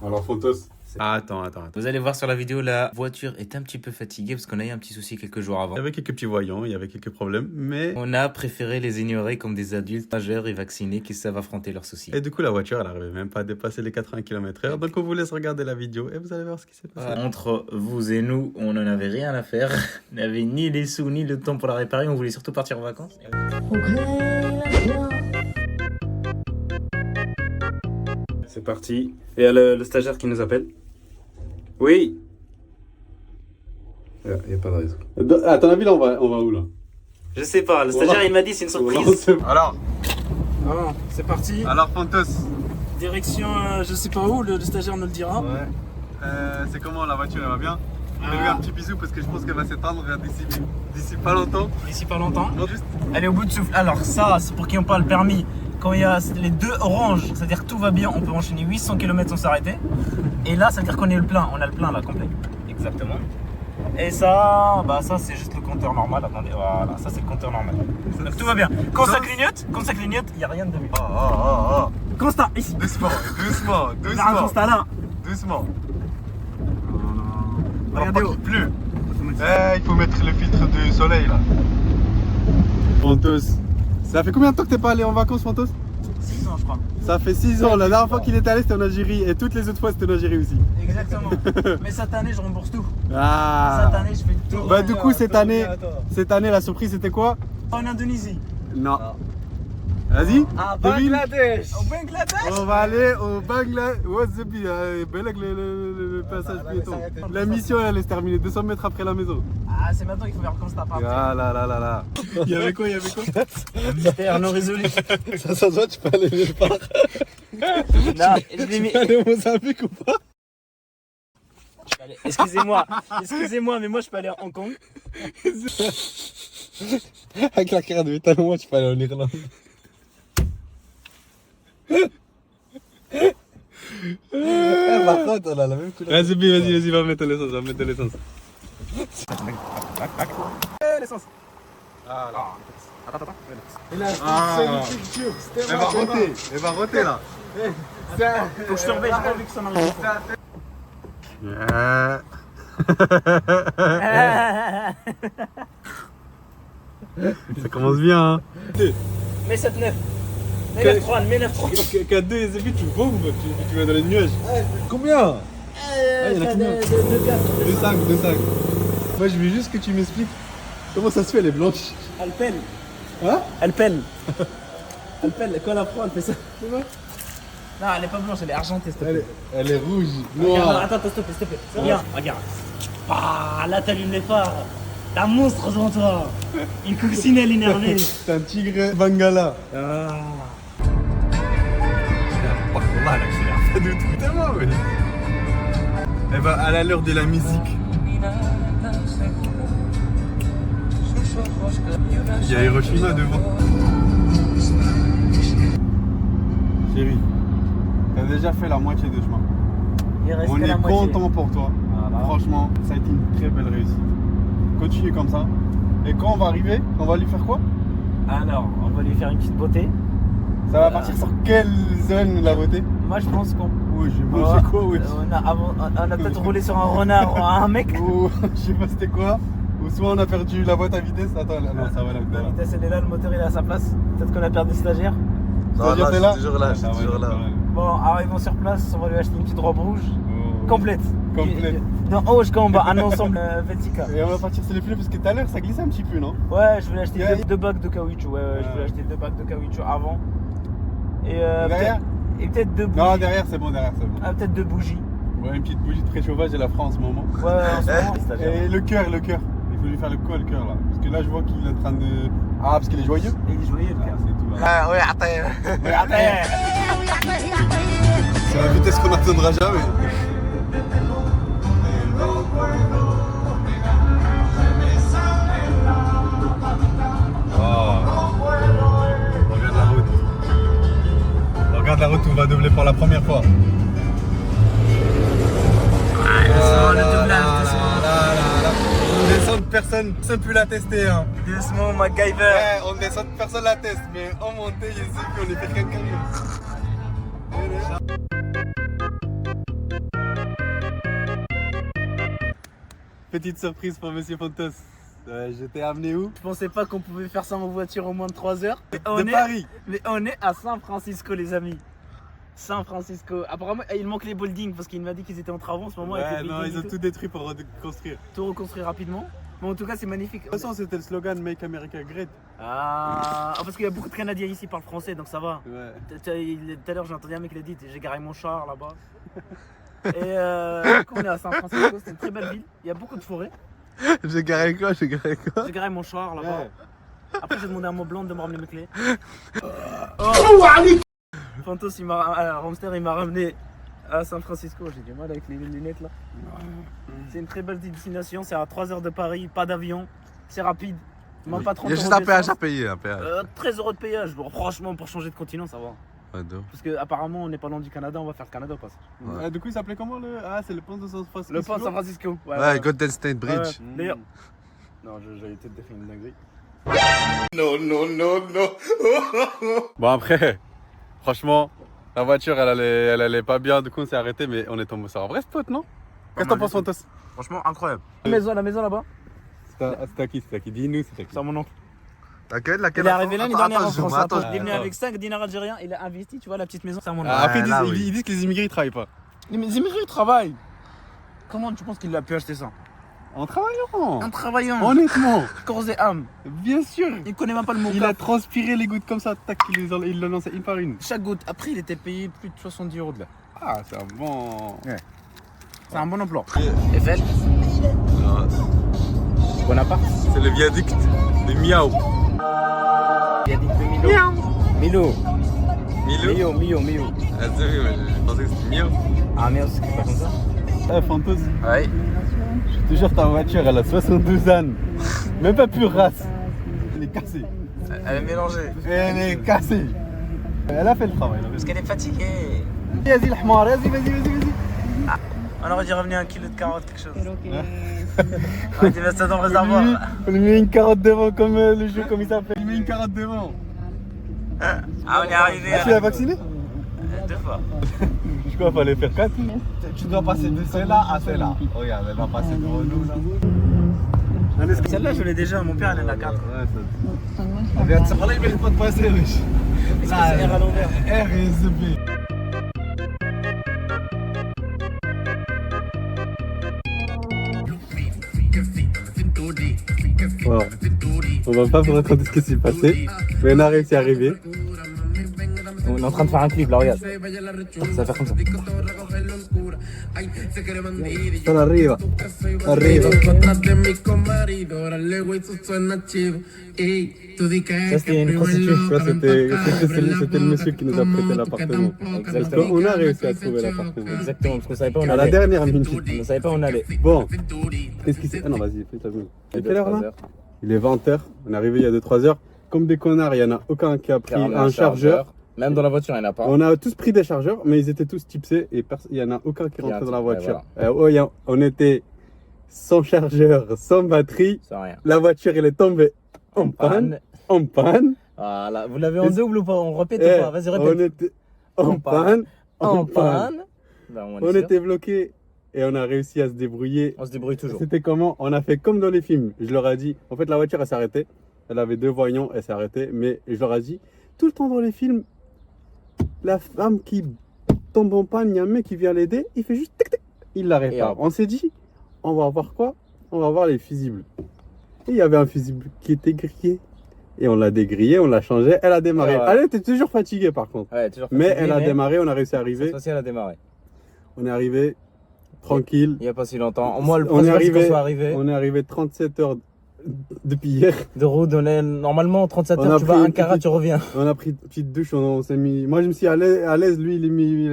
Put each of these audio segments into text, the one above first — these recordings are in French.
Alors, Fontos. Attends. Vous allez voir sur la vidéo, la voiture est un petit peu fatiguée parce qu'on a eu un petit souci quelques jours avant. Il y avait quelques petits voyants, il y avait quelques problèmes, mais... On a préféré les ignorer comme des adultes majeurs et vaccinés qui savent affronter leurs soucis. Et du coup, la voiture, elle n'arrivait même pas à dépasser les 80 km/h. Donc, on vous laisse regarder la vidéo et vous allez voir ce qui s'est passé. Entre vous et nous, on n'en avait rien à faire. On n'avait ni les sous ni le temps pour la réparer. On voulait surtout partir en vacances. C'est parti. Il y a le stagiaire qui nous appelle. Oui. Il n'y a pas de réseau. À ton avis, là, on va où, là? Je sais pas, le stagiaire il m'a dit c'est une surprise. Alors, C'est parti. alors, Fontos. Direction, je sais pas où, le stagiaire nous le dira. Ouais. C'est comment la voiture, elle va bien? Fais-lui un petit bisou parce que je pense qu'elle va s'éteindre d'ici pas longtemps. D'ici pas longtemps. Juste. Elle est au bout de souffle. Alors ça, c'est pour qui n'ont pas le permis. Quand il y a les deux oranges, c'est-à-dire que tout va bien, on peut enchaîner 800 km sans s'arrêter. Et là, ça veut dire qu'on est le plein. On a le plein là, complet. Exactement. Et ça, bah ça c'est juste le compteur normal. Attendez, voilà, ça c'est le compteur normal. Donc tout va bien. Quand ça clignote, il n'y a rien de vu. Constat, ici. Doucement. On a un constat là. Doucement. Regardez où. Il pleut. Il faut mettre le filtre du soleil là. Fontos. Ça fait combien de temps que t'es pas allé en vacances, Fontos? 6 ans, je crois. Ça fait 6 ans. La dernière fois qu'il est allé, c'était en Algérie. Et toutes les autres fois, c'était en Algérie aussi. Exactement. Mais cette année, je rembourse tout. Ah. Cette année, je fais tout. Bah, du coup, cette année, la surprise, c'était quoi? En Indonésie. Non. Vas-y. À devine. Bangladesh. Au Bangladesh. On va aller au Bangladesh. What's up, le passage piéton. La mission, elle est terminée 200 mètres après la maison. Ah, c'est maintenant qu'il faut faire le constat. Ah là. Il y avait quoi? Mystère non résolu. Ça se voit, tu peux aller nulle part. Non, je l'ai mis. Tu peux aller au Mozambique ou pas? Excusez-moi, mais moi je peux aller à Hong Kong. Avec la carte de métal, moi, tu peux aller en Irlande. Par contre, on a la même couleur. Vas-y, va mettre l'essence, L'essence. Ah là. Attends. Elle va roter là. Faut que je surveille, j'ai pas vu que ça m'arrive. Ça commence bien, hein. Mais 7-9. Mais 9-3, mais 9-3. K2 et Zébi, tu bombes, tu vas dans les nuages. Combien? Il y en a combien? 2 sacs. Moi, je veux juste que tu m'expliques comment ça se fait, elle est blanche. Elle pèle. Hein? Elle pèle. Quand elle apprend, elle fait ça. C'est vrai? Non, elle est pas blanche, elle est argentée, s'il te plaît. Elle est rouge, Regarde, noire. attends, s'il te plaît. Regarde. Ah, là, t'allumes les phares. T'as un monstre devant toi. Une coccinelle énervée. C'est un tigre bangala. Ah. Par contre, là, elle accélère pas de tout tellement, ouais. Elle va à l'allure de la musique. Il y a Hiroshima devant. Chérie, t'as déjà fait la moitié de chemin. On est content pour toi. Voilà. Franchement, ça a été une très belle réussite. Continue comme ça. Et quand on va arriver, on va lui faire quoi? Alors, on va lui faire une petite beauté. Ça va partir sur quelle zone la beauté? Moi, je pense qu'on. Oui, j'ai mangé quoi, oui. On a peut-être roulé sur un renard ou un mec. Ou je sais pas c'était quoi. Ou soit on a perdu la boîte à vitesse. Attends, là, non, ça va là. La vitesse, elle est là, le moteur, il est à sa place. Peut-être qu'on a perdu le stagiaire. Non, je suis toujours là, Bon, arrivons sur place, on va lui acheter une petite robe rouge. Complète. Complète. Non, haut jusqu'en bas, un ensemble Veltica. Et on va partir sur les pneus parce que tout à l'heure ça glissait un petit peu, non? Ouais, je voulais acheter deux bacs de caoutchouc. Ouais, je voulais acheter 2 bacs de caoutchouc avant. Et derrière? Peut-être 2 bougies. Non, derrière c'est bon. Ah, peut-être 2 bougies. Ouais, une petite bougie de préchauffage, elle la fera en ce moment. Ouais, en ce moment, Et le cœur. Il faut lui faire le cœur là. Parce que là je vois qu'il est en train de. Ah, parce qu'il est joyeux. Il est joyeux le cœur. C'est tout là. Ah, ouais, attends. C'est la vitesse qu'on n'atteindra jamais. Regarde la route où on va doubler pour la première fois. Le doublage, On descend de personne ne peut la tester. Hein. doucement, MacGyver. Ouais, on descend de personne la teste, mais en montée, on est fait quelqu'un. petite surprise pour Monsieur Fantos. Je t'ai amené où? Je pensais pas qu'on pouvait faire ça en voiture en moins de 3 heures. De Paris. Mais on est à San Francisco, les amis. San Francisco. Apparemment, il manque les buildings parce qu'il m'a dit qu'ils étaient en travaux en ce moment. Ouais, avec les non, buildings ils ont et tout détruit pour reconstruire. tout reconstruire rapidement. Mais en tout cas, c'est magnifique. De toute façon, c'était le slogan Make America Great. Parce qu'il y a beaucoup de Canadiens ici qui parlent français, donc ça va. Ouais. Tout à l'heure, j'ai entendu un mec qui l'a dit, j'ai garé mon char là-bas. Et du coup, on est à San Francisco, c'est une très belle ville. Il y a beaucoup de forêts. J'ai garé quoi? J'ai garé mon char là-bas. Ouais. Après, j'ai demandé à mon blanc de me ramener mes clés. Fantos, Romster, il m'a ramené à San Francisco. J'ai du mal avec les lunettes là. C'est une très belle destination. C'est à 3 heures de Paris, pas d'avion. C'est rapide. Même pas 30 Il y a juste euros un péage à d'essence. payer, un péage. 13 euros de péage. Bon, franchement, pour changer de continent, ça va. Ouais, de ouf. Parce qu'apparemment, on n'est pas loin du Canada, on va faire le Canada au passage. Ouais. Ah, du coup, il s'appelait comment le. Ah, c'est le pont de San Francisco. Le pont de San Francisco. Ouais, Golden State Bridge. Ouais. D'ailleurs. Non, j'ai été défait une dinguerie. Bon, après, franchement, la voiture, elle allait pas bien. Du coup, on s'est arrêté, mais on est tombé sur un vrai spot, non? Qu'est-ce que t'en penses, Fantos? Franchement, incroyable. La maison là-bas, C'était à qui? C'était à qui? Dis-nous, c'était à qui? c'est à mon oncle. Laquelle Il est arrivé l'année dernière en France. Attends, Il est venu attends. avec 5 dinars algériens, il a investi, tu vois, la petite maison, c'est à mon oncle. Ah, après, là, ils oui. disent que les immigrés, ils travaillent pas. Mais les immigrés travaillent. Comment tu penses qu'il a pu acheter ça? En travaillant. En travaillant, Honnêtement, corps et âme. bien sûr. Il connaît même pas le mot Il a cap. transpiré les gouttes comme ça, tac, il l'a lancé une par une. Chaque goutte. Après, il était payé plus de 70 euros de là. Ah, c'est un bon. C'est un bon emploi. Eiffel, Bonaparte. C'est le viaduc de Miao. Il a dit Milo. Milo. Milo. Milo. Ah, c'est vrai, mais je pensais que c'était Miao. Ah merde, c'est pas comme ça. Eh, Fantos, Ouais. je te jure, ta voiture, elle a 72 ans. Même pas pure race. Elle est cassée. Elle est mélangée. Elle est cassée. Elle a fait le travail. Parce qu'elle est fatiguée. Vas-y, le hamar, vas-y. On aurait dû revenir 1 kilo de carottes, quelque chose. On va mettre ça dans le réservoir. On lui met une carotte devant, comme le jeu, comme il s'appelle. Il met une carotte devant. Ah, on est arrivé. Ah, tu l'as vacciné? 2 fois. Je crois qu'il fallait faire 4. Tu dois passer de celle-là à celle-là. Regarde, elle va passer devant nous là. Celle-là, je l'ai déjà. Mon père, il en a 4. Regarde, ça là, il mérite pas de passer, wesh. Est-ce que c'est R à l'envers? R et ZB. Bon. On va pas vous raconter ce qui s'est passé, mais on a réussi à arriver. On est en train de faire un clip là, regarde. Ça va faire comme ça. On arrive. Arrive. Ça, c'était une prostituée. Ça, c'était le monsieur qui nous a prêté l'appartement. Exactement. On a réussi à trouver l'appartement. Exactement, parce qu'on savait pas où on À la allait. dernière minute. On savait pas où on allait. Bon, qu'est-ce qui s'est... Ah non, vas-y, fais ta vie. Il est quelle heure là? Il est 20h. On est arrivé il y a 2-3 heures. Comme des connards, il n'y en a aucun qui a pris un chargeur. Même dans la voiture, il n'y en a pas. On a tous pris des chargeurs, mais ils étaient tous tipsés et il n'y en a aucun qui rentrait dans la voiture. On était sans chargeur, sans batterie. C'est rien. La voiture, elle est tombée en panne. En panne. Voilà. Vous l'avez en double ou pas? On répète Eh, ou pas? Vas-y, on répète. était en panne. En panne. Ben, On était bloqués et on a réussi à se débrouiller. On se débrouille toujours. C'était comment? On a fait comme dans les films. Je leur ai dit, en fait, la voiture, elle s'est arrêtée. Elle avait 2 voyants, elle s'est arrêtée. Mais je leur ai dit, tout le temps dans les films, la femme qui tombe en panne, il y a un mec qui vient l'aider, il fait juste tic tic, il la répare. hop. On s'est dit, on va voir quoi? On va voir les fusibles. Et il y avait un fusible qui était grillé. Et on l'a dégrillé, on l'a changé, elle a démarré. Ouais. Elle était toujours fatiguée par contre. Ouais, toujours Mais fatigué, elle a démarré, on a réussi à arriver. Cette fois-ci, elle a démarré. On est arrivé tranquille. Il n'y a pas si longtemps. Moi, le On est principal, c'est qu'on arrivé, soit arrivé. on est arrivé 37 heures depuis hier. De route, on est normalement 37 On heures, a tu vas pris à une Ankara, petite- tu reviens. On a pris une petite douche, on s'est mis. Moi je me suis à l'aise, lui il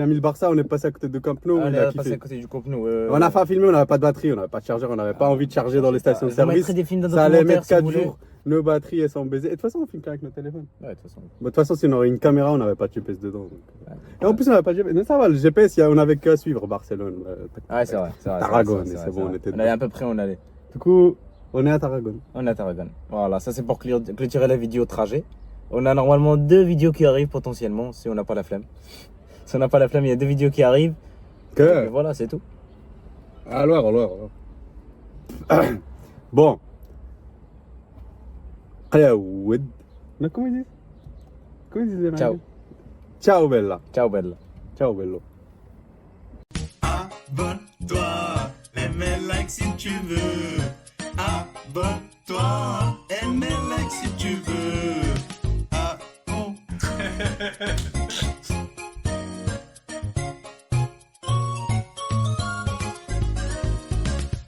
a mis le Barça, on est passé à côté de Camp Nou, Allez, il on a a passé kiffé. à côté du Camp Nou. On n'a pas filmé, on n'avait pas de batterie, on n'avait pas de chargeur, on n'avait pas envie de charger dans les stations de Je vous service. mettrai des films Ça allait documentaires mettre si vous 4 voulez. jours, nos batteries elles sont baisées. Et de toute façon on filme qu'avec nos téléphones. Ouais, de toute façon. De toute façon si on aurait une caméra, on n'avait pas de GPS dedans. Donc. Et en plus on n'avait pas de GPS, mais ça va, le GPS on avait qu'à suivre Barcelone. Ouais, c'est vrai. Tarragone, c'est bon, on était On allait à peu près où on allait. Du coup, on est à Tarragone. On est à Tarragone. Voilà, ça c'est pour clôturer la vidéo trajet. On a normalement 2 vidéos qui arrivent potentiellement si on n'a pas la flemme. Si on n'a pas la flemme, il y a 2 vidéos qui arrivent. Et Que voilà, c'est tout. alors. Bon. Ayaoud. Mais comment il dit? Comment il dit? Ciao. Ciao bella. Ciao bella. Ciao bello. Abonne-toi, mets like si tu veux. Abonne-toi, mets like si tu veux. Ah bon.